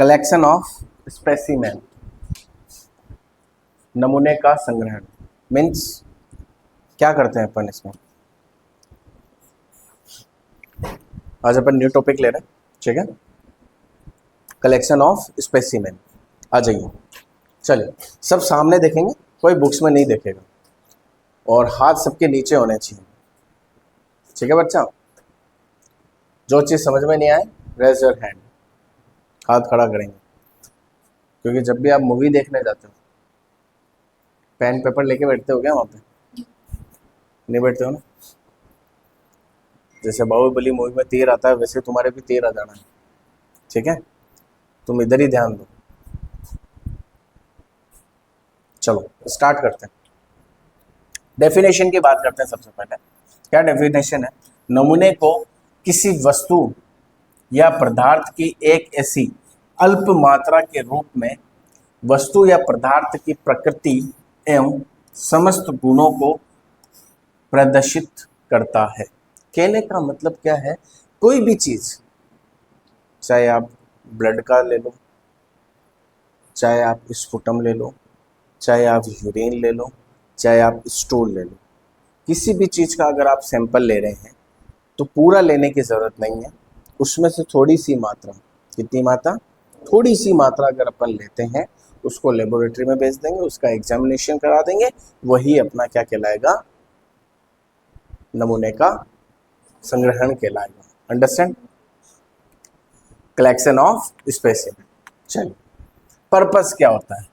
Collection of specimen, नमूने का संग्रहण। मीन्स क्या करते हैं अपन इसमें? आज अपन न्यू टॉपिक ले रहे हैं, ठीक है। कलेक्शन ऑफ स्पेसिमेन, आ जाइए। चलिए, सब सामने देखेंगे, कोई बुक्स में नहीं देखेगा, और हाथ सबके नीचे होने चाहिए, ठीक है बच्चा। जो चीज़ समझ में नहीं आए, रेज योर हैंड, हाथ खड़ा करेंगे। क्योंकि जब भी आप मूवी देखने जाते हो, पेन पेपर लेके बैठते हो क्या वहाँ पे? नहीं बैठते हो ना। जैसे बाहुबली मूवी में तीर आता है, वैसे तुम्हारे भी तीर आ जाना है, ठीक है। तुम इधर ही ध्यान दो। चलो स्टार्ट करते हैं। डेफिनेशन की बात करते हैं सबसे पहले। क्या डेफिनेशन है? नमूने को किसी वस्तु या पदार्थ की एक ऐसी अल्प मात्रा के रूप में वस्तु या पदार्थ की प्रकृति एवं समस्त गुणों को प्रदर्शित करता है। कहने का मतलब क्या है? कोई भी चीज, चाहे आप ब्लड का ले लो, चाहे आप स्पुटम ले लो, चाहे आप यूरिन ले लो, चाहे आप स्टूल ले लो, किसी भी चीज का अगर आप सैंपल ले रहे हैं तो पूरा लेने की जरूरत नहीं है। उसमें से थोड़ी सी मात्रा, कितनी मात्रा? थोड़ी सी मात्रा अगर अपन लेते हैं, उसको लेबोरेटरी में भेज देंगे, उसका एग्जामिनेशन करा देंगे, वही अपना क्या कहलाएगा? नमूने का संग्रहण कहलाएगा। अंडरस्टैंड? Collection of specimen. चलिए, पर्पस क्या होता है?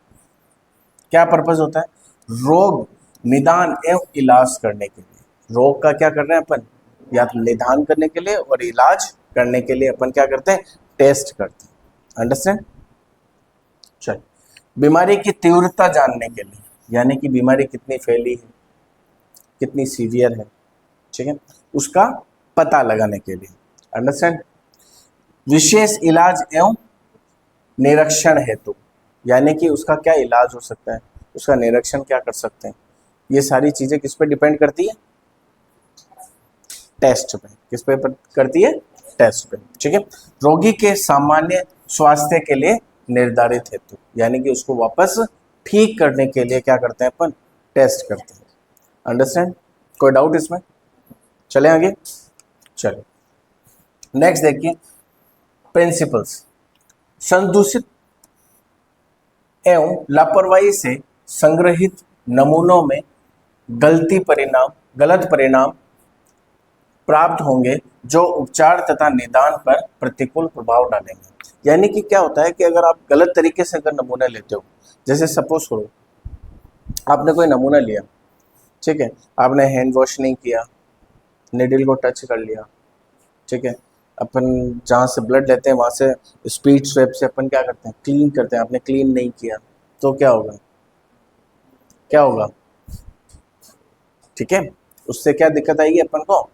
क्या पर्पस होता है? रोग निदान एवं इलाज करने के लिए। रोग का क्या कर रहे हैं अपन? या तो निदान करने के लिए और इलाज करने के लिए अपन क्या करते हैं? टेस्ट करते हैं। अंडरस्टैंड? चलिए, बीमारी की तीव्रता जानने के लिए, यानी कि बीमारी कितनी फैली है, कितनी सीवियर है, ठीक है, उसका पता लगाने के लिए। अंडरस्टैंड? विशेष इलाज एवं निरीक्षण हेतु, यानी कि उसका क्या इलाज हो सकता है, उसका निरीक्षण क्या कर सकते हैं। ये सारी चीजें किस पे डिपेंड करती है? टेस्ट पे। किस पे करती है? टेस्ट पे, ठीक है। रोगी के सामान्य स्वास्थ्य के लिए निर्धारित हेतु, यानी कि उसको वापस ठीक करने के लिए क्या करते हैं अपन? टेस्ट करते हैं। अंडरस्टैंड? कोई डाउट इसमें? चले आगे। चलो नेक्स्ट देखिए, प्रिंसिपल्स। संदूषित एवं लापरवाही से संग्रहित नमूनों में गलत परिणाम प्राप्त होंगे जो उपचार तथा निदान पर प्रतिकूल प्रभाव डालेंगे। यानी कि क्या होता है कि अगर आप गलत तरीके से अगर नमूना लेते हो, जैसे सपोज करो आपने कोई नमूना लिया, ठीक है, आपने हैंड वॉश नहीं किया, निडल को टच कर लिया, ठीक है, अपन जहाँ से ब्लड लेते हैं वहाँ से स्पीड स्वेप से अपन क्या करते हैं? क्लीन करते हैं। आपने क्लीन नहीं किया तो क्या होगा? क्या होगा? ठीक है, उससे क्या दिक्कत आएगी अपन को?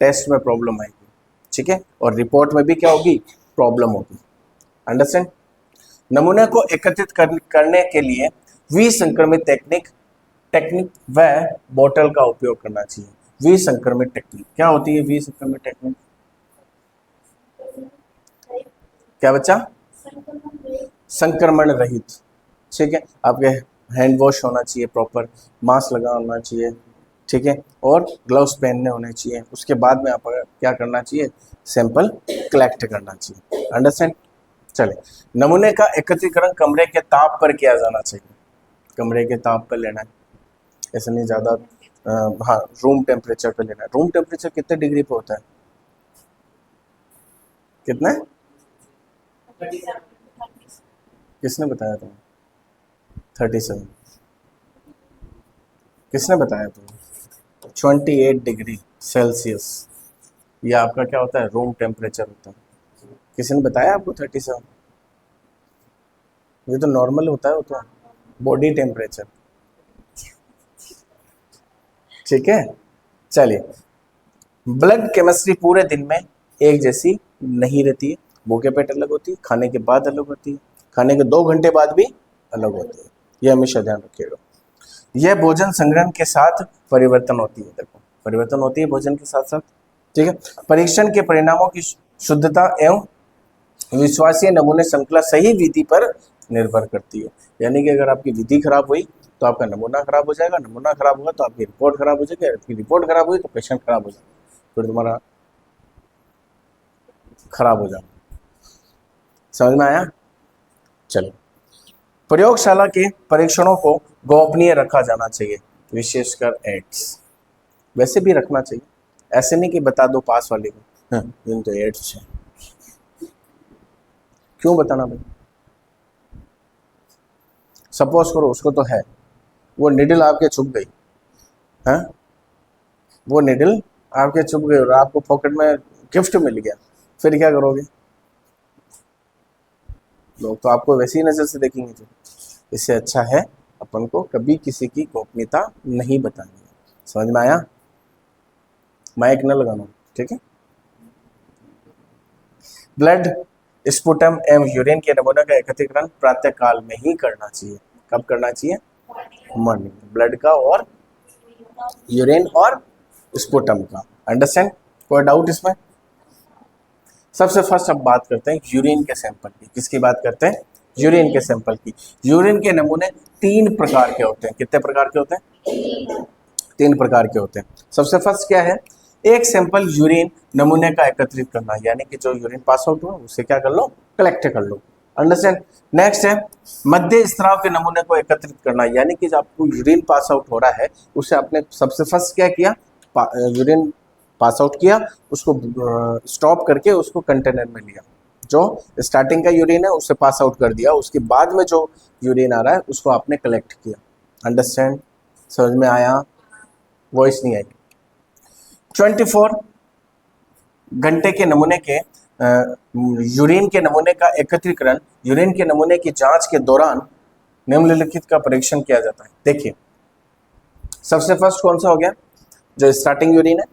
टेस्ट में प्रॉब्लम आएगी, ठीक है, और रिपोर्ट में भी क्या होगी? प्रॉब्लम होगी। अंडरस्टैंड? नमूने को एकत्रित करने के लिए विसंक्रमित टेक्निक व बोतल का उपयोग करना चाहिए। विसंक्रमित टेक्निक क्या होती है? विसंक्रमित टेक्निक क्या बच्चा? संक्रमण रहित, ठीक है। आपके हैंड वॉश होना चाहिए, प्रॉपर मास्क लगा होना चाहिए, ठीक है, और ग्लव्स पहनने होने चाहिए। उसके बाद में आप क्या करना चाहिए? सैंपल कलेक्ट करना चाहिए। अंडरस्टैंड? चले, नमूने का एकत्रीकरण कमरे के ताप पर किया जाना चाहिए। कमरे के ताप पर लेना है, ऐसा नहीं ज़्यादा, हाँ, रूम टेम्परेचर पे लेना है। रूम टेम्परेचर कितने डिग्री पे होता है? कितना? किसने बताया तुम्हें? 37? किसने बताया तुम्हें? 28 डिग्री सेल्सियस ये आपका क्या होता है? रूम टेम्परेचर होता है। किसी ने बताया आपको 37? ये तो नॉर्मल होता है, वो तो बॉडी टेम्परेचर, ठीक है। चलिए, ब्लड केमिस्ट्री पूरे दिन में एक जैसी नहीं रहती है। भूखे पेट अलग होती है, खाने के बाद अलग होती है, खाने के 2 घंटे बाद भी अलग होती है। ये हमेशा ध्यान रखिएगा। यह भोजन संग्रहण के साथ परिवर्तन होती है। देखो, परिवर्तन होती है भोजन के साथ साथ, ठीक है। परीक्षण के परिणामों की शुद्धता एवं विश्वासीय नमूने श्रृंखला सही विधि पर निर्भर करती है। यानी कि अगर आपकी विधि खराब हुई तो आपका नमूना खराब हो जाएगा, नमूना खराब होगा तो आपकी रिपोर्ट खराब हो जाएगी, आपकी रिपोर्ट खराब हुई तो पेशेंट खराब हो जाएगा, फिर तुम्हारा खराब हो जाएगा। समझ में आया? चलो, प्रयोगशाला के परीक्षणों को गोपनीय रखा जाना चाहिए, विशेषकर एड्स। वैसे भी रखना चाहिए, ऐसे नहीं कि बता दो पास वाले को इन तो एड्स है, क्यों बताना भाई? सपोज करो उसको तो है, वो निडल आपके चुभ गई, हैं? वो निडल आपके चुभ गई और आपको पॉकेट में गिफ्ट मिल गया, फिर क्या करोगे? लोग तो आपको वैसी ही नजर से देखेंगे। तो इससे अच्छा है अपन को कभी किसी की गोपनीयता नहीं बतानी है। समझ में आया? माइक न लगाना, ठीक है? ब्लड, स्पुटम एवं यूरिन के नमूने का एकत्रीकरण प्रातः काल में ही करना चाहिए। कब करना चाहिए? मॉर्निंग। ब्लड का और यूरिन और स्पुटम का। अंडरस्टैंड? कोई डाउट इसमें? सबसे फर्स्ट अब बात करते हैं यूरिन के सैंपल की। किसकी बात करते हैं? यूरिन के सैंपल की। यूरिन के नमूने 3 प्रकार के होते हैं। कितने प्रकार के होते हैं? 3 प्रकार के होते हैं। सबसे फर्स्ट क्या है? एक सैंपल यूरिन नमूने का एकत्रित करना, यानी कि जो यूरिन पास आउट हुआ उसे क्या कर लो? कलेक्ट कर लो। अंडरस्टैंड? नेक्स्ट है मध्य स्त्राव के नमूने को एकत्रित करना, यानी कि जब आपको यूरिन पास आउट हो रहा है उसे आपने सबसे फर्स्ट क्या किया? यूरिन पास आउट किया, उसको स्टॉप करके उसको कंटेनर में लिया। जो स्टार्टिंग का यूरिन है उसे पास आउट कर दिया, उसके बाद में जो यूरिन आ रहा है उसको आपने कलेक्ट किया। अंडरस्टैंड? समझ में आया? वॉइस नहीं आई। 24 घंटे के नमूने के यूरिन के नमूने का एकत्रीकरण, यूरिन के नमूने की जांच के दौरान निम्नलिखित का परीक्षण किया जाता है। देखिए, सबसे फर्स्ट कौन सा हो गया? जो स्टार्टिंग यूरिन है।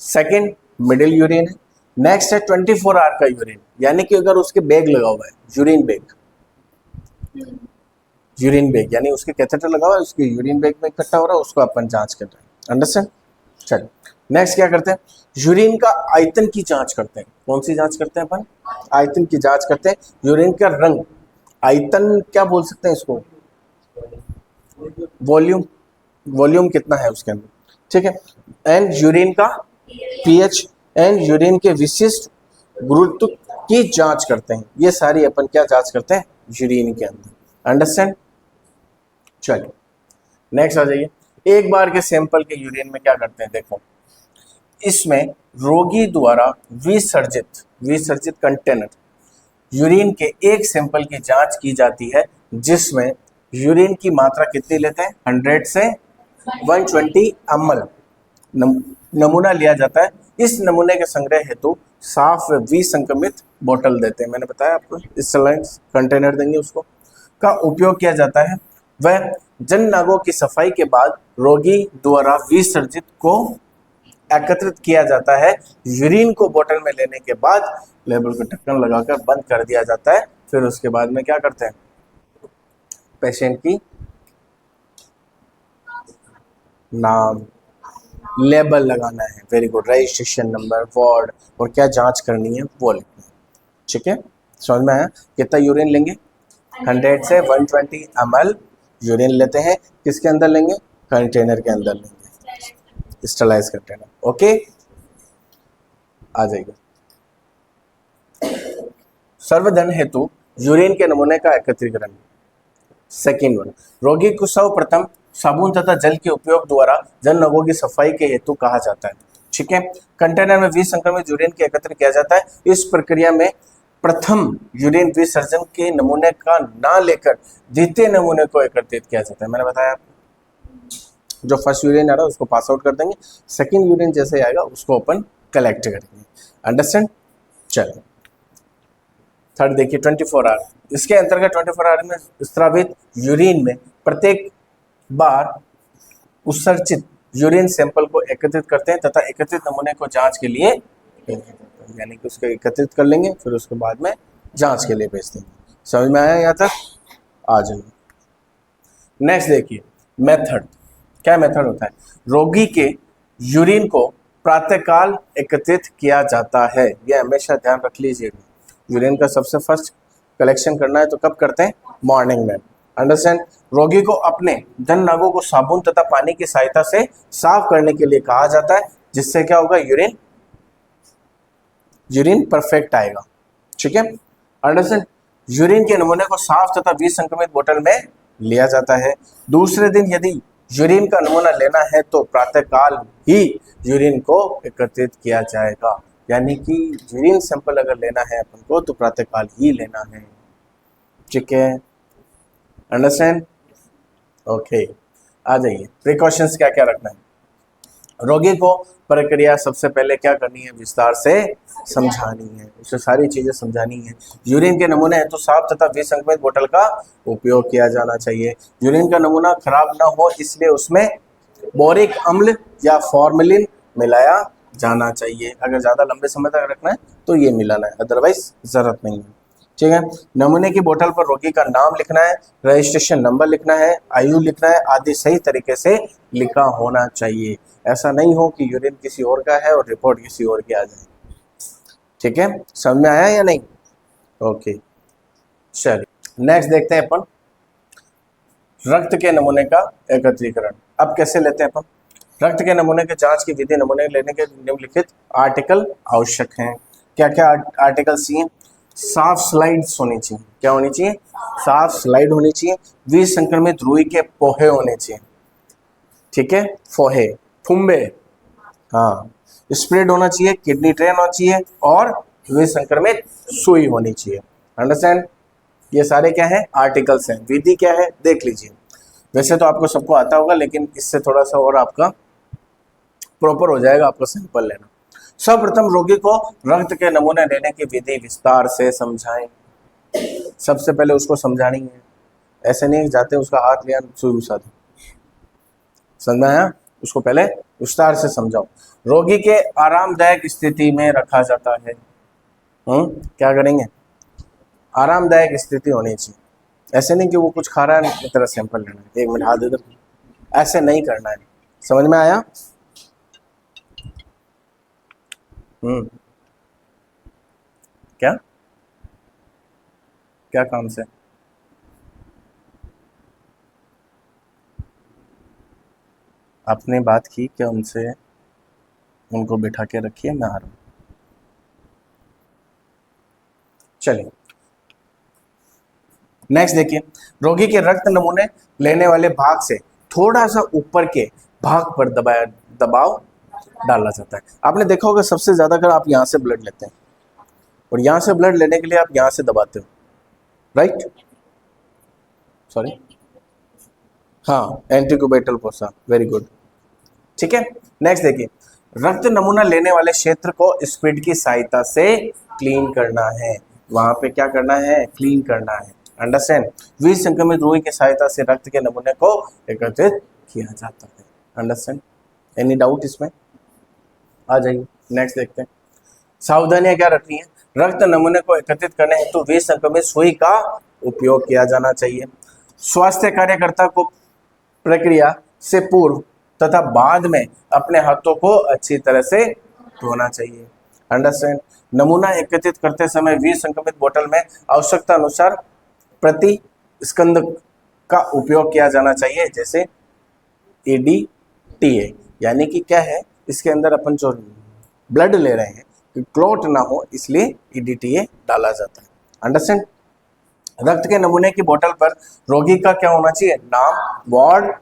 सेकंड मिडिल यूरिन है। नेक्स्ट है 24 आवर का यूरिन, यानी कि अगर उसके बैग लगा हुआ है, यूरिन बैग, यूरिन बैग यानी उसके कैथेटर लगा हुआ है, उसके यूरिन बैग में इकट्ठा हो रहा है, उसको अपन जांच कर रहे हैं। अंडरस्टैंड? चलो, नेक्स्ट क्या करते हैं? यूरिन का आयतन की जांच करते हैं। कौन सी जांच करते हैं अपन? आयतन की जांच करते हैं। यूरिन का रंग, आयतन क्या बोल सकते हैं इसको? वॉल्यूम, वॉल्यूम कितना है उसके अंदर, ठीक है? एंड यूरिन का पीएच एंड यूरिन के विशिष्ट गुरुत्व की जांच करते हैं। ये सारी अपन क्या जांच करते हैं? यूरिन के अंदर। अंडरस्टैंड? चलिए नेक्स्ट आ जाइए। एक बार के सैंपल के यूरिन में क्या करते हैं? देखो, इसमें रोगी द्वारा विसर्जित कंटेनर यूरिन के एक सैंपल की जांच की जाती है, जिसमें यूरिन की मात्रा कितनी लेते हैं? 100 से 120 ml नमूना लिया जाता है। इस नमूने के संग्रह हेतु साफ विसंक्रमित बोतल देते हैं। मैंने बताया आपको, इस कंटेनर देंगे उसको का उपयोग किया जाता है। वह जननांगों की सफाई के बाद रोगी द्वारा विसर्जित को एकत्रित किया जाता है। यूरिन को बोतल में लेने के बाद लेबल को ढक्कन लगाकर बंद कर दिया जाता है। फिर उसके बाद में क्या करते हैं? पेशेंट की नाम, लेबल लगाना है, very good, registration number, ward और क्या जांच करनी है वो लिखना है। ठीक है, समझ में आया? कितना यूरिन लेंगे? 100 से 120 ml यूरिन लेते हैं। किसके अंदर लेंगे? कंटेनर के अंदर लेंगे, स्टरलाइज कंटेनर। ओके, आ जाएगा। सर्वधन हेतु यूरिन के नमूने का एकत्रीकरण। सेकेंड वन, रोगी को सर्वप्रथम साबुन तथा जल के उपयोग द्वारा जननांगों की सफाई के हेतु कहा जाता है। ठीक है, कंटेनर में विसंक्रमित यूरिन के एकत्र किया जाता है। इस प्रक्रिया में प्रथम यूरिन विसर्जन के नमूने का ना लेकर द्वितीय नमूने को एकत्रित किया जाता है। मैंने बताया आपको, जो फर्स्ट यूरिन आ रहा है उसको पास आउट कर देंगे, सेकेंड यूरिन जैसे आएगा उसको अपन कलेक्ट करेंगे। अंडरस्टैंड? चलो, थर्ड देखिए, 24 आवर। इसके अंतर्गत 24 आवर में स्रावित यूरिन में प्रत्येक बार उत्सर्जित यूरिन सैंपल को एकत्रित करते हैं तथा एकत्रित नमूने को जांच के लिए, यानी कि उसको एकत्रित कर लेंगे फिर उसके बाद में जांच के लिए भेज देंगे। समझ में आया? यहाँ तक आ जाइए। नेक्स्ट देखिए, मेथड। क्या मेथड होता है? रोगी के यूरिन को प्रातःकाल एकत्रित किया जाता है। यह हमेशा ध्यान रख लीजिएगा। यूरिन का सबसे फर्स्ट कलेक्शन करना है तो कब करते हैं? मॉर्निंग में। अंडरस्टैंड। रोगी को अपने दंत नागों को साबुन तथा पानी की सहायता से साफ करने के लिए कहा जाता है, जिससे क्या होगा? यूरिन परफेक्ट आएगा। ठीक है, अंडरस्टैंड। यूरिन के नमूने को साफ तथा विसंक्रमित बोतल में लिया जाता है। दूसरे दिन यदि यूरिन का नमूना लेना है तो प्रातःकाल ही यूरिन को एकत्रित किया जाएगा, यानी कि यूरिन सैंपल अगर लेना है अपन को तो प्रातःकाल ही लेना है। ठीक है, अंडरस्टैंड? ओके, आ जाइए। प्रिकॉशंस क्या क्या रखना है? रोगी को प्रक्रिया सबसे पहले क्या करनी है? विस्तार से समझानी है, उसे सारी चीजें समझानी है। यूरिन के नमूने हेतु साफ तथा विसंक्रमित बोतल का उपयोग किया जाना चाहिए। यूरिन का नमूना खराब ना हो इसलिए उसमें बोरिक अम्ल या फॉर्मेलिन मिलाया जाना चाहिए। अगर ज्यादा लंबे समय तक रखना है तो ये मिलाना है, अदरवाइज जरूरत नहीं है। ठीक है, नमूने की बोतल पर रोगी का नाम लिखना है, रजिस्ट्रेशन नंबर लिखना है, आयु लिखना है आदि सही तरीके से लिखा होना चाहिए। ऐसा नहीं हो कि यूरिन किसी और का है और रिपोर्ट किसी और की आ जाए। ठीक है, समझ में आया या नहीं? ओके, चलिए नेक्स्ट देखते हैं अपन रक्त के नमूने का एकत्रीकरण। अब कैसे लेते हैं अपन रक्त के नमूने के जांच की विधि? नमूने लेने के निम्नलिखित आर्टिकल आवश्यक हैं। क्या क्या आर्टिकल चाहिए? साफ स्लाइड्स होनी चाहिए। क्या होनी चाहिए? साफ स्लाइड होनी चाहिए। विसंक्रमित रुई के पोहे होने चाहिए। ठीक है, फोहे, फुम्बे, हाँ, स्प्रेड होना चाहिए, किडनी ट्रे होना चाहिए और विसंक्रमित सुई होनी चाहिए। अंडरस्टैंड? ये सारे क्या है? आर्टिकल्स हैं। विधि क्या है देख लीजिए। वैसे तो आपको सबको आता होगा, लेकिन इससे थोड़ा सा और आपका प्रॉपर हो जाएगा आपका सैंपल लेना। सर्वप्रथम रोगी को रक्त के नमूने लेने की विधि विस्तार से समझाएं। सबसे पहले उसको समझानी है, ऐसे नहीं जाते उसका हाथ लिया सुई घुसा दो। समझ में आया? उसको पहले विस्तार से समझाओ। रोगी के आरामदायक स्थिति में रखा जाता है। क्या करेंगे? आरामदायक स्थिति होनी चाहिए। ऐसे नहीं कि वो कुछ खा रहा है इस तरह सैंपल लेना है, 1 मिनट हाथ इधर, ऐसे नहीं करना है। समझ में आया? क्या क्या काम से? आपने बात की क्या उनसे? उनको बिठा के रखिए, मैं आ रहा हूँ। चलिए नेक्स्ट देखिए। रोगी के रक्त नमूने लेने वाले भाग से थोड़ा सा ऊपर के भाग पर दबाव डाला जाता है। आपने देखा होगा सबसे ज्यादा अगर आप यहाँ से ब्लड लेते हैं और यहाँ से ब्लड लेने के लिए आप यहाँ से दबाते हो, राइट? सॉरी, हाँ, एंटीक्यूबेटल फोसा, वेरी गुड। ठीक है, नेक्स्ट देखिए। रक्त नमूना लेने वाले क्षेत्र को स्पीड की सहायता से क्लीन करना है। वहां पे क्या करना है? क्लीन करना है। अंडरस्टैंड? विसंक्रमित रुई की सहायता से रक्त के नमूने को एकत्रित किया जाता है। अंडरस्टैंड? एनी डाउट इसमें? आ जाइए नेक्स्ट देखते हैं। सावधानियां क्या रखनी है? रक्त नमूने को एकत्रित करने हेतु विसंक्रमित सुई का उपयोग किया जाना चाहिए। स्वास्थ्य कार्यकर्ता को प्रक्रिया से पूर्व तथा बाद में अपने हाथों को अच्छी तरह से धोना चाहिए। अंडरस्टैंड? नमूना एकत्रित करते समय विसंक्रमित बोतल में आवश्यकता अनुसार प्रति स्कंद का उपयोग किया जाना चाहिए, जैसे EDTA, यानी कि क्या है इसके अंदर अपन जो ब्लड ले रहे हैं कि क्लॉट ना हो इसलिए EDTA डाला जाता है। अंडरस्टैंड? रक्त के नमूने की बोतल पर रोगी का क्या होना चाहिए? नाम, वार्ड,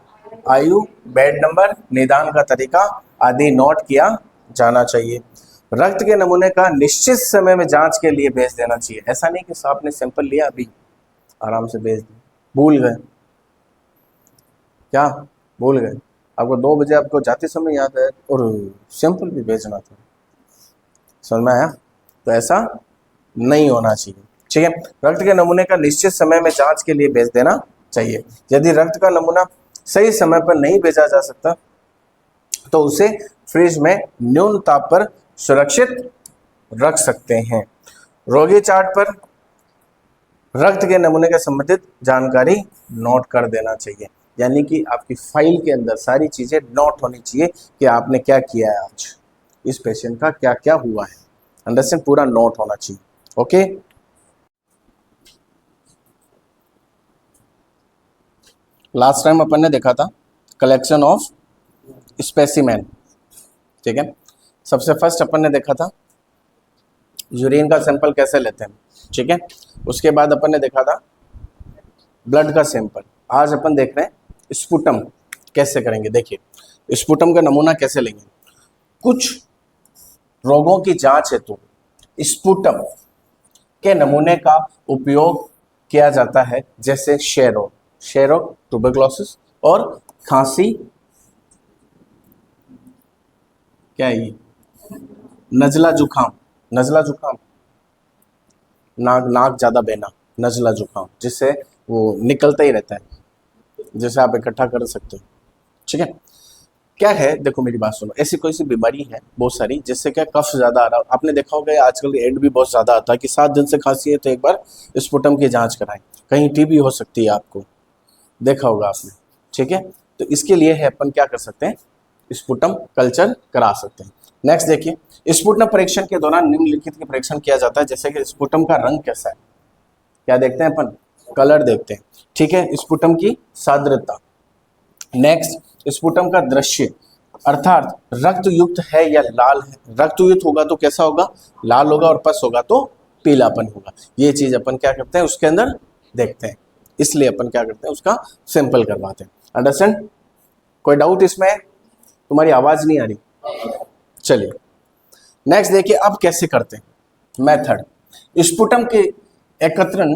आयु, बेड नंबर, निदान का तरीका आदि नोट किया जाना चाहिए। रक्त के नमूने का निश्चित समय में जांच के लिए भेज देना चाहिए। ऐसा नहीं कि आपने सैंपल लिया अभी आराम से भेज दिया, भूल गए, क्या भूल गए? आपको 2 बजे आपको जाते समय याद है और सैंपल भी भेजना था। समझ में आया? तो ऐसा नहीं होना चाहिए। ठीक है, रक्त के नमूने का निश्चित समय में जांच के लिए भेज देना चाहिए। यदि रक्त का नमूना सही समय पर नहीं भेजा जा सकता तो उसे फ्रिज में न्यून ताप पर सुरक्षित रख सकते हैं। रोगी चार्ट पर रक्त के नमूने के संबंधित जानकारी नोट कर देना चाहिए, यानी कि आपकी फाइल के अंदर सारी चीजें नोट होनी चाहिए कि आपने क्या किया है, आज इस पेशेंट का क्या क्या हुआ है। अंडरस्टैंड? पूरा नोट होना चाहिए। ओके, लास्ट टाइम अपन ने देखा था कलेक्शन ऑफ स्पेसिमेन, ठीक है। सबसे फर्स्ट अपन ने देखा था यूरिन का सैंपल कैसे लेते हैं, ठीक है। उसके बाद अपन ने देखा था ब्लड का सैंपल। आज अपन देख रहे हैं स्पुटम कैसे करेंगे। देखिए स्पुटम का नमूना कैसे लेंगे। कुछ रोगों की जांच हेतु स्पुटम के नमूने का उपयोग किया जाता है, जैसे क्षय रोग, ट्यूबरकुलोसिस और खांसी, क्या है ये, नजला जुकाम, नाक ज्यादा बहना, नजला जुकाम, जिससे वो निकलता ही रहता है, जिसे आप इकट्ठा कर सकते हो, ठीक है। क्या है, देखो मेरी बात सुनो, ऐसी कोई सी बीमारी है बहुत सारी जिससे क्या कफ ज्यादा आ रहा है। आपने देखा होगा आजकल एड भी बहुत ज्यादा आता है कि 7 दिन से खांसी है तो एक बार स्पुटम की जांच कराएं, कहीं टीबी हो सकती है, आपको देखा होगा आपने, ठीक है। तो इसके लिए है अपन क्या कर सकते हैं, स्पुटम कल्चर करा सकते हैं। नेक्स्ट देखिए स्पुटम परीक्षण के दौरान निम्नलिखित के परीक्षण किया जाता है, जैसे कि स्पुटम का रंग कैसा है, क्या देखते हैं अपन, कलर देखते हैं, ठीक है। स्पुटम की सांद्रता, नेक्स्ट स्पुटम का दृश्य, अर्थात रक्त युक्त है या लाल है। रक्त युक्त होगा तो कैसा होगा, लाल होगा, और पस होगा तो पीलापन होगा। ये चीज अपन क्या करते हैं उसके अंदर देखते हैं, इसलिए अपन क्या करते हैं उसका सैंपल करवाते हैं। अंडरस्टैंड? कोई डाउट इसमें? तुम्हारी आवाज नहीं आ रही, चलिए नेक्स्ट देखिए अब कैसे करते हैं मेथड। स्पुटम के एकत्रण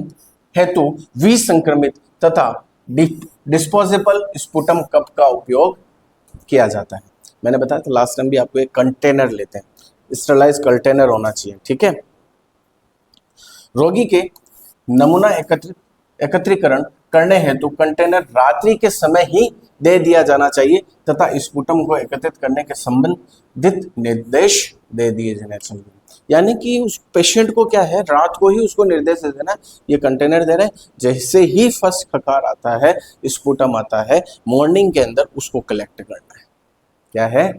हेतु विसंक्रमित तथा डिस्पोजेबल स्पुटम कप का उपयोग किया जाता है। मैंने बताया था लास्ट टाइम भी आपको, एक कंटेनर लेते हैं, स्टरलाइज कंटेनर होना चाहिए, ठीक है। रोगी के नमूना एकत्रीकरण करने हेतु कंटेनर रात्रि के समय ही दे दिया जाना चाहिए तथा स्पुटम को एकत्रित करने के संबंधित निर्देश दे दिए जाने चाहिए। यानी कि उस पेशेंट को क्या है, रात को ही उसको निर्देश दे देना, ये कंटेनर दे रहे हैं, जैसे ही फर्स्ट खकार आता है, स्पुटम आता है, मॉर्निंग के अंदर उसको कलेक्ट करना है। क्या है,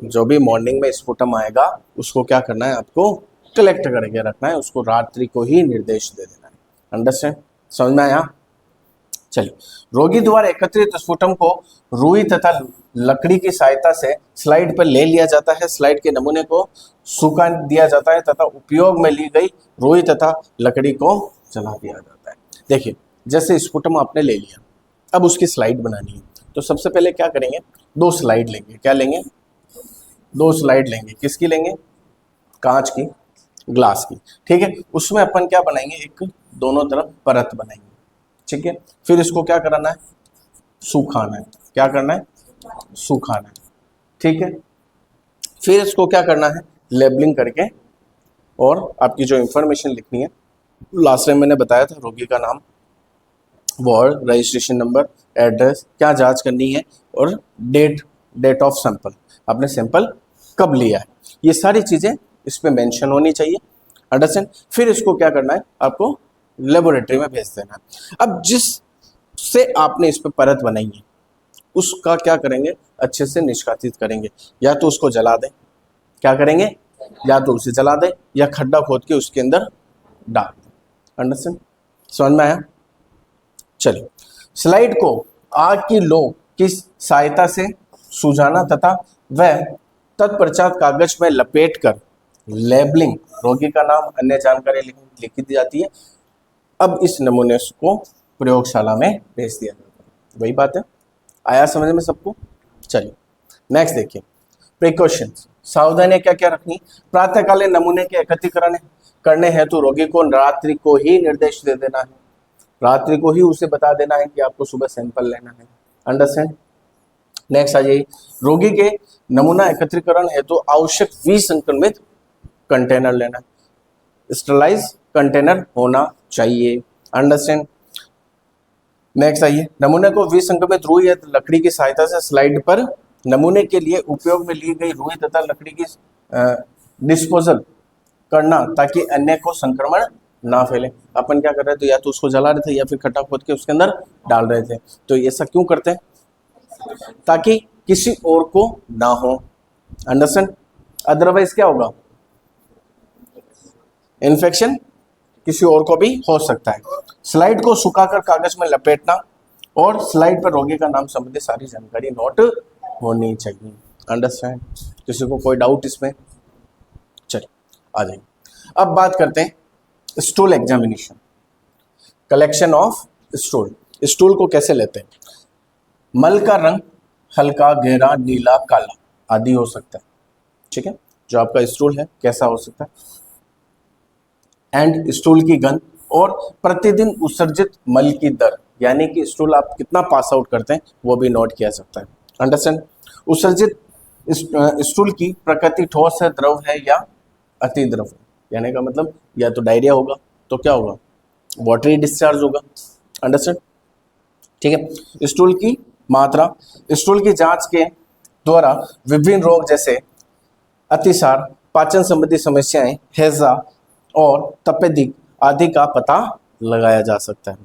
जो भी मॉर्निंग में स्पुटम आएगा उसको क्या करना है, आपको कलेक्ट करके रखना है, उसको रात्रि को ही निर्देश दे देना है। अंडरस्टैंड? समझ में आया? चलिए, रोगी द्वारा एकत्रित स्पुटम को रुई तथा लकड़ी की सहायता से स्लाइड पर ले लिया जाता है। स्लाइड के नमूने को सूखा दिया जाता है तथा उपयोग में ली गई रुई तथा लकड़ी को जला दिया जाता है। देखिए जैसे स्पुटम आपने ले लिया, अब उसकी स्लाइड बनानी है, तो सबसे पहले क्या करेंगे, 2 स्लाइड लेंगे। क्या लेंगे? 2 स्लाइड लेंगे। किसकी लेंगे? कांच की, ग्लास की, ठीक है। उसमें अपन क्या बनाएंगे, एक दोनों तरफ परत बनाएंगे, ठीक है। फिर इसको क्या कराना है, सुखाना है। क्या करना है? सुखाना है, ठीक है। फिर इसको क्या करना है, लेबलिंग करके, और आपकी जो इंफॉर्मेशन लिखनी है, लास्ट टाइम मैंने बताया था रोगी का नाम, वार्ड, रजिस्ट्रेशन नंबर, एड्रेस, क्या जांच करनी है, और डेट ऑफ सैंपल, आपने सैंपल कब लिया है, ये सारी चीजें इस पे मेंशन होनी चाहिए। अंडरस्टैंड? फिर इसको क्या करना है, आपको लेबोरेटरी में भेज देना है। अब जिससे आपने इस पे परत बनाई है उसका क्या करेंगे, अच्छे से निष्कासित करेंगे, या तो उसको जला दें, क्या करेंगे, या तो उसे जला दें, या खड्डा खोद के उसके अंदर डाल दें। अंडरस्टैंड? समझ में आया? चलिए, स्लाइड को आग की लो की सहायता से सुझाना तथा वह तत्पश्चात कागज में लपेटकर लेबलिंग, रोगी का नाम, अन्य जानकारी लिखी दी जाती है। अब इस नमूने को प्रयोगशाला में भेज दिया जाता है। वही बात है, आया समझ में सबको? चलिए नेक्स्ट देखिए, प्रिकॉशंस, सावधानियां क्या क्या रखनी। प्रातःकालीन नमूने के एकत्रीकरण करने हेतु रोगी को रात्रि को ही निर्देश दे देना है, रात्रि को ही उसे बता देना है कि आपको सुबह सैंपल लेना है। अंडरस्टैंड? नेक्स्ट आ जाइए, रोगी के नमूना एकत्रीकरण हेतु आवश्यक विसंक्रमित कंटेनर लेना, स्टरलाइज कंटेनर होना चाहिए। अंडरस्टैंड? नेक्स्ट आइए, नमूने को विसंक्रमित रुई या लकड़ी की सहायता से स्लाइड पर नमूने के लिए उपयोग में ली गई रुई तथा लकड़ी की डिस्पोजल करना, ताकि अन्य को संक्रमण ना फैले। अपन क्या कर रहे थे, या तो उसको जला रहे थे या फिर खड्डा खोद के उसके अंदर डाल रहे थे। तो ऐसा क्यों करते हैं, ताकि किसी और को ना हो। अंडरस्टैंड? अदरवाइज क्या होगा, इन्फेक्शन किसी और को भी हो सकता है। स्लाइड को सुखाकर कागज में लपेटना और स्लाइड पर रोगी का नाम संबंधी सारी जानकारी नोट होनी चाहिए। अंडरस्टैंड? किसी को कोई डाउट इसमें? चलिए आ जाइए। अब बात करते हैं stool examination, collection of stool. Stool को कैसे लेते हैं? मल का रंग हल्का, गहरा, नीला, काला आदि हो सकता है। ठीक है, जो आपका स्टूल है कैसा हो सकता है, एंड स्टूल की गंध और प्रतिदिन उत्सर्जित मल की दर, यानी कि स्टूल आप कितना पास आउट करते हैं वो भी नोट किया सकता है। अंडरस्टैंड? उत्सर्जित स्टूल की प्रकृति ठोस है, द्रव है या अति द्रव है, यानी का मतलब या तो डायरिया होगा तो क्या होगा, वाटरी डिस्चार्ज होगा। अंडरस्टैंड? ठीक है। स्टूल की मात्रा, स्टूल की जांच के द्वारा विभिन्न रोग जैसे अतिसार, पाचन संबंधी समस्याएं, हैजा और तपेदिक आदि का पता लगाया जा सकता है।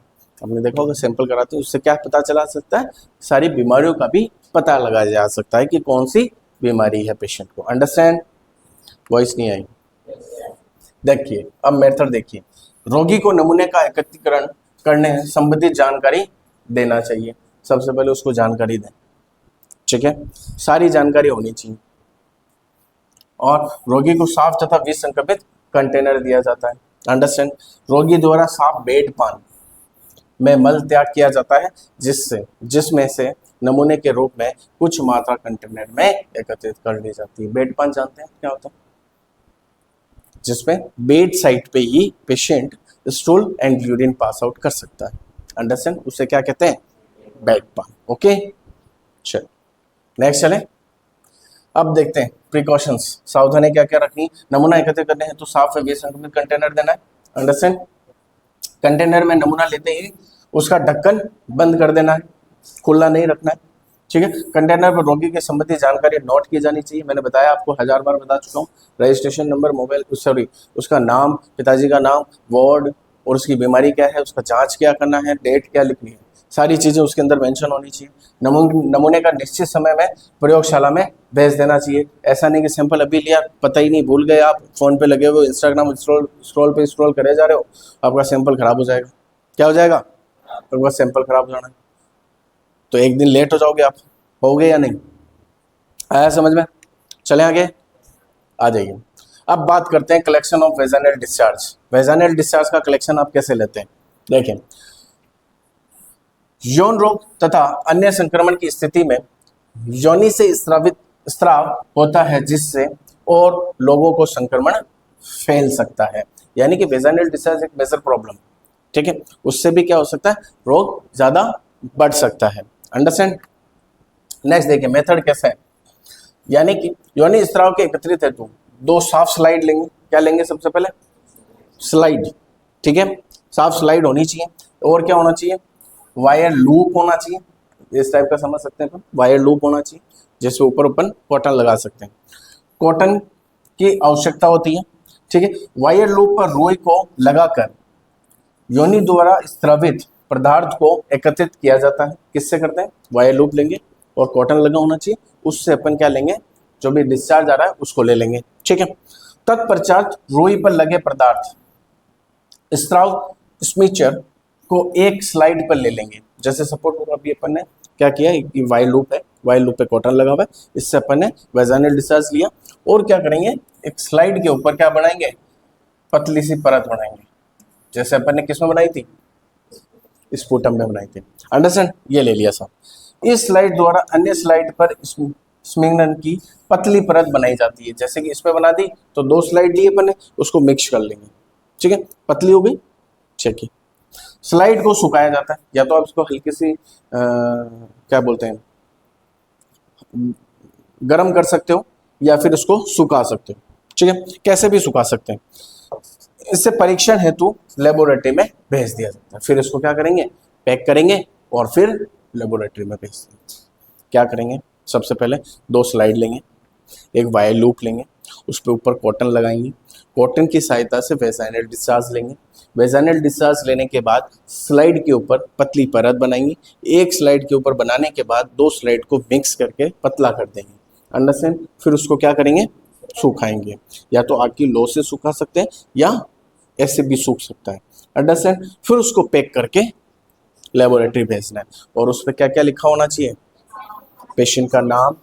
हमने देखा होगा सैंपल कराते हैं, उससे क्या पता चला सकता है, सारी बीमारियों का भी पता लगाया जा सकता है कि कौन सी बीमारी है पेशेंट को। अंडरस्टैंड? वॉइस नहीं आई? देखिए अब मेथड देखिए। रोगी को नमूने का एकत्रीकरण करने संबंधित जानकारी देना चाहिए। सबसे पहले उसको जानकारी दें, ठीक है, सारी जानकारी होनी चाहिए। और रोगी को साफ तथा विसंक्रमित कंटेनर दिया जाता है। अंडरस्टैंड? रोगी द्वारा साफ बेड पान में मल त्याग किया जाता है, जिसमें से नमूने के रूप में कुछ मात्रा कंटेनर में एकत्रित कर ली जाती है। बेड पान जानते हैं क्या होता है? जिसमें बेड साइड पे ही patient stool and urine pass out कर सकता है। अंडरस्टैंड? उसे क्या कहते हैं? बेड पान। ओके, चलो नेक्स्ट चले। अब देखते हैं प्रिकॉशंस, सावधानी क्या क्या रखनी। नमूना एकत्र करने हैं तो साफ व विसंक्रमित कंटेनर देना है। अंडरस्टैंड? कंटेनर में नमूना लेते ही उसका ढक्कन बंद कर देना है, खुला नहीं रखना है। ठीक है। कंटेनर पर रोगी के संबंधी जानकारी नोट की जानी चाहिए। मैंने बताया, आपको 1000 बार बता चुका हूँ। रजिस्ट्रेशन नंबर, मोबाइल, सॉरी उसका नाम, पिताजी का नाम, वार्ड और उसकी बीमारी क्या है, उसका जांच क्या करना है, डेट क्या लिखनी है, सारी चीज़ें उसके अंदर मेंशन होनी चाहिए। नमूने का निश्चित समय में प्रयोगशाला में भेज देना चाहिए। ऐसा नहीं कि सैंपल अभी लिया, पता ही नहीं, भूल गए, आप फोन पे लगे हुए इंस्टाग्राम स्क्रॉल करे जा रहे हो, आपका सैंपल खराब हो जाएगा। क्या हो जाएगा? आपका सैंपल खराब हो जाना है, तो एक दिन लेट हो जाओगे आप। हो गए या नहीं? आया समझ में? चले आगे, आ जाइए। अब बात करते हैं collection of vaginal discharge. Vaginal discharge का कलेक्शन आप कैसे लेते हैं? देखें, यौन रोग तथा अन्य संक्रमण की स्थिति में योनि से स्राव होता है, जिससे और लोगों को संक्रमण फैल सकता है। यानी कि वेजाइनल डिस्चार्ज एक मेजर प्रॉब्लम, ठीक है, उससे भी क्या हो सकता है, रोग ज्यादा बढ़ सकता है। अंडरस्टैंड? नेक्स्ट देखिए मेथड कैसा है। यानी कि योनि स्राव के एकत्रित हेतु 2 साफ स्लाइड लेंगे। क्या लेंगे? सबसे पहले स्लाइड, ठीक है, साफ स्लाइड होनी चाहिए। और क्या होना चाहिए? वायर लूप होना चाहिए। इस टाइप का समझ सकते हैं अपन, वायर लूप होना चाहिए जिसके ऊपर अपन कॉटन लगा सकते हैं। कॉटन की आवश्यकता होती है, ठीक है। वायर लूप पर रुई को लगाकर योनि द्वारा स्रावित पदार्थ को एकत्रित किया जाता है। किससे करते हैं? वायर लूप लेंगे और कॉटन लगा होना चाहिए, उससे अपन क्या लेंगे, जो भी डिस्चार्ज आ रहा है उसको ले लेंगे, ठीक है। तत्पश्चात रुई पर लगे पदार्थ स्राव स्मिचर को एक स्लाइड पर ले लेंगे। जैसे सपोर्ट होगा, अभी अपन ने क्या किया, एक वायर लूप है, वायर लूप पे कॉटन लगा हुआ है, इससे अपन ने वेजाइनल डिस्चार्ज लिया और क्या करेंगे, एक स्लाइड के ऊपर क्या बनाएंगे, पतली सी परत बनाएंगे, जैसे अपन ने किसमें बनाई थी, स्पूटम में बनाई थी। अंडरस्टैंड? ये ले लिया साहब। इस स्लाइड द्वारा अन्य स्लाइड पर स्मिंगन की पतली परत बनाई जाती है। जैसे कि इस पे बना दी तो 2 स्लाइड लिए अपन ने, उसको मिक्स कर लेंगे, ठीक है, पतली हो गई। चेक, स्लाइड को सुखाया जाता है, या तो आप इसको हल्की सी क्या बोलते हैं, गर्म कर सकते हो या फिर इसको सुखा सकते हो, ठीक है, कैसे भी सुखा सकते हैं। इससे परीक्षण हेतु लेबोरेटरी में भेज दिया जाता है। फिर इसको क्या करेंगे, पैक करेंगे और फिर लेबोरेटरी में भेज देंगे। क्या करेंगे, सबसे पहले 2 स्लाइड लेंगे, एक वायर लूप लेंगे, उस पर ऊपर कॉटन लगाएंगे, कॉटन की सहायता से वेजाइनल डिस्चार्ज लेंगे। वेजाइनल डिस्चार्ज लेने के बाद स्लाइड के ऊपर पतली परत बनाएंगे। एक स्लाइड के ऊपर बनाने के बाद 2 स्लाइड को मिक्स करके पतला कर देंगे। अंडरस्टैंड? फिर उसको क्या करेंगे, सुखाएंगे, या तो आग की लो से सुखा सकते हैं या ऐसे भी सूख सकता है, अंडरस्टैंड। फिर उसको पैक करके लेबोरेटरी भेजना है, और उस पर क्या क्या लिखा होना चाहिए, पेशेंट का नाम,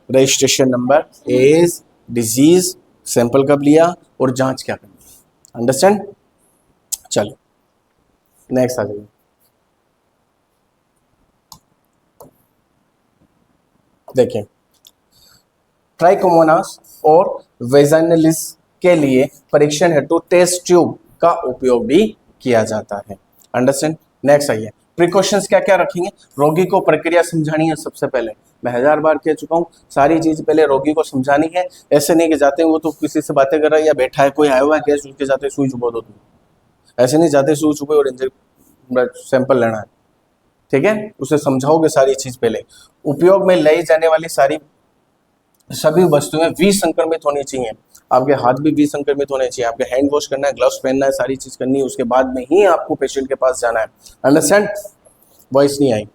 registration number, age, disease, sample कब लिया और जांच क्या करनी, अंडरस्टैंड। चलो नेक्स्ट आ जाइए। देखिए, ट्राइकोमोनास और वेजाइनलिस के लिए परीक्षण हेतु टेस्ट ट्यूब का उपयोग भी किया जाता है, अंडरस्टैंड। नेक्स्ट आइए, प्रिकॉशंस क्या क्या रखेंगे, रोगी को प्रक्रिया समझानी है। सबसे पहले मैं 1000 बार कह चुका हूँ, सारी चीज पहले रोगी को समझानी है। ऐसे नहीं कि जाते हैं वो तो किसी से बातें कर रहा है या बैठा है, कोई आया हुआ है गैस उसके जाते सुई चुबो दो, ऐसे नहीं जाते सुई चुबे और सैंपल लेना है, ठीक है। उसे समझाओगे सारी चीज पहले। उपयोग में लाई जाने वाली सभी वस्तुएं विसंक्रमित होनी चाहिए, आपके हाथ भी विसंक्रमित होने चाहिए, आपके हैंड वॉश करना है, ग्लव्स पहनना है, सारी चीज करनी है, उसके बाद में ही आपको पेशेंट के पास जाना है, अंडरस्टैंड। वॉइस नहीं आई।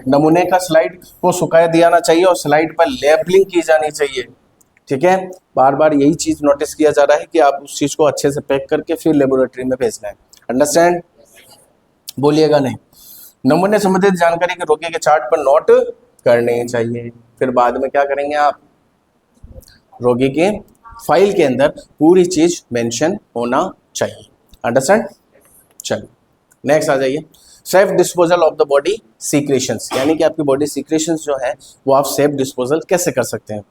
नमूने का स्लाइड को सुखाया दियाना चाहिए और स्लाइड पर लेबलिंग की जानी चाहिए, ठीक है। बार बार यही चीज नोटिस किया जा रहा है कि आप उस चीज को अच्छे से पैक करके फिर लेबोरेटरी में भेजना है, अंडरस्टैंड। बोलिएगा नहीं। नमूने संबंधित जानकारी के रोगी के चार्ट पर नोट करनी चाहिए। फिर बाद में क्या करेंगे आप, रोगी के फाइल के अंदर पूरी चीज मेंशन होना चाहिए, अंडरस्टैंड। चलिए नेक्स्ट आ जाइए, safe disposal of the body secretions, यानी कि आपकी बॉडी सीक्रेशंस जो है वो आप सेफ डिस्पोजल कैसे कर सकते हैं,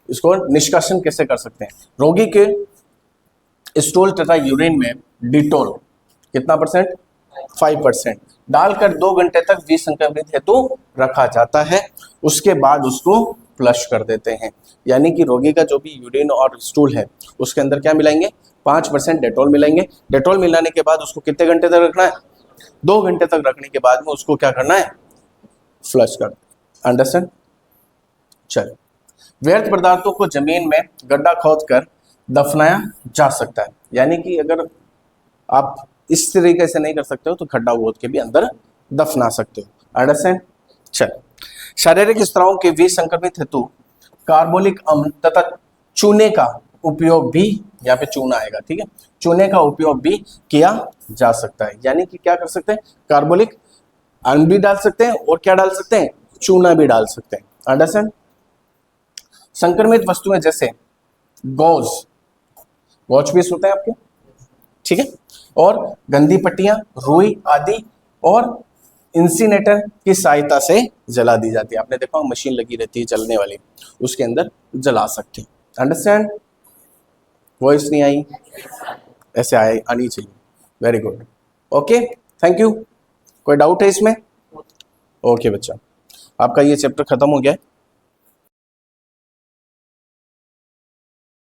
इसको निष्कासन कैसे कर सकते हैं। रोगी के स्टूल तथा यूरिन में डिटॉल कितना परसेंट, 5% डालकर 2 घंटे तक विसंक्रमित हेतु रखा जाता है, उसके बाद उसको फ्लश कर देते हैं। यानी कि रोगी का जो भी यूरिन और स्टूल है उसके अंदर क्या मिलाएंगे, 5% डेटॉल मिलाएंगे। डेटॉल मिलाने के बाद उसको कितने घंटे तक रखना है, 2 घंटे तक रखने के बाद में उसको क्या करना है, फ्लश कर, अंडरस्टैंड। चलो, व्यर्थ पदार्थों को जमीन में गड्ढा खोद कर दफनाया जा सकता है, यानी कि अगर आप इस तरीके से नहीं कर सकते हो तो खड्डा खोद के भी अंदर दफना सकते हो, अंडरस्टैंड। चलो, शारीरिक स्त्रावों के विसंक्रमित हेतु कार्बोलिक अम्ल तथा चूने का उपयोग भी, यहाँ पे चूना आएगा, ठीक है, चूने का उपयोग भी किया जा सकता है। यानी कि क्या कर सकते हैं, कार्बोलिक अम्ल भी डाल सकते हैं और क्या डाल सकते हैं, चूना भी डाल सकते हैं, अंडरस्टैंड। संक्रमित वस्तुएं जैसे गॉज पीस होते हैं आपके, ठीक है, और गंदी पट्टियां, रुई आदि और इंसिनेटर की सहायता से जला दी जाती है। आपने देखा मशीन लगी रहती है जलने वाली, उसके अंदर जला सकते हैं, अंडरस्टैंड। वॉइस नहीं आई, ऐसे आनी चाहिए, very good, okay, thank you. कोई डाउट है इसमें, ओके बच्चा, आपका ये चैप्टर खत्म हो गया है।